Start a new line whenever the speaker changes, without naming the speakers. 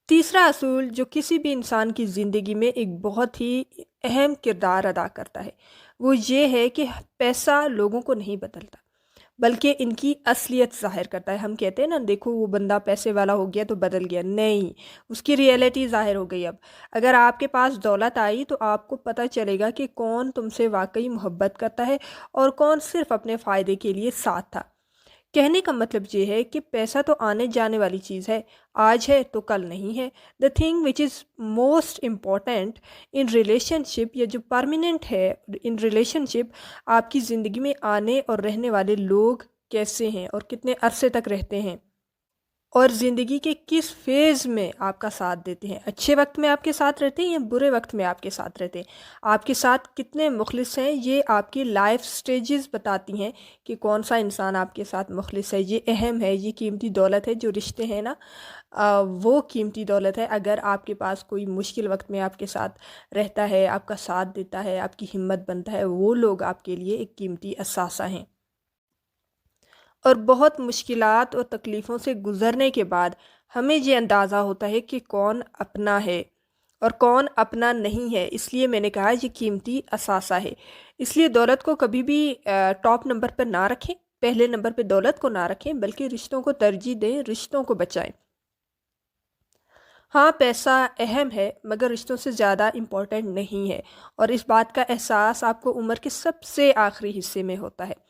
تیسرا اصول جو کسی بھی انسان کی زندگی میں ایک بہت ہی اہم کردار ادا کرتا ہے وہ یہ ہے کہ پیسہ لوگوں کو نہیں بدلتا بلکہ ان کی اصلیت ظاہر کرتا ہے۔ ہم کہتے ہیں نا، دیکھو وہ بندہ پیسے والا ہو گیا تو بدل گیا، نہیں، اس کی ریئلٹی ظاہر ہو گئی۔ اب اگر آپ کے پاس دولت آئی تو آپ کو پتہ چلے گا کہ کون تم سے واقعی محبت کرتا ہے اور کون صرف اپنے فائدے کے لیے ساتھ تھا۔ کہنے کا مطلب یہ ہے کہ پیسہ تو آنے جانے والی چیز ہے، آج ہے تو کل نہیں ہے۔ The thing which is most important in relationship, یا جو پرماننٹ ہے ان ریلیشن شپ، آپ کی زندگی میں آنے اور رہنے والے لوگ کیسے ہیں اور کتنے عرصے تک رہتے ہیں، اور زندگی کے کس فیز میں آپ کا ساتھ دیتے ہیں۔ اچھے وقت میں آپ کے ساتھ رہتے ہیں یا برے وقت میں آپ کے ساتھ رہتے ہیں، آپ کے ساتھ کتنے مخلص ہیں، یہ آپ کی لائف سٹیجز بتاتی ہیں کہ کون سا انسان آپ کے ساتھ مخلص ہے۔ یہ اہم ہے، یہ قیمتی دولت ہے، جو رشتے ہیں نا، وہ قیمتی دولت ہے۔ اگر آپ کے پاس کوئی مشکل وقت میں آپ کے ساتھ رہتا ہے، آپ کا ساتھ دیتا ہے، آپ کی ہمت بنتا ہے، وہ لوگ آپ کے لیے ایک قیمتی اثاثہ ہیں۔ اور بہت مشکلات اور تکلیفوں سے گزرنے کے بعد ہمیں یہ اندازہ ہوتا ہے کہ کون اپنا ہے اور کون اپنا نہیں ہے۔ اس لیے میں نے کہا یہ قیمتی اثاثہ ہے۔ اس لیے دولت کو کبھی بھی ٹاپ نمبر پر نہ رکھیں، پہلے نمبر پہ دولت کو نہ رکھیں، بلکہ رشتوں کو ترجیح دیں، رشتوں کو بچائیں۔ ہاں، پیسہ اہم ہے مگر رشتوں سے زیادہ امپورٹنٹ نہیں ہے، اور اس بات کا احساس آپ کو عمر کے سب سے آخری حصے میں ہوتا ہے۔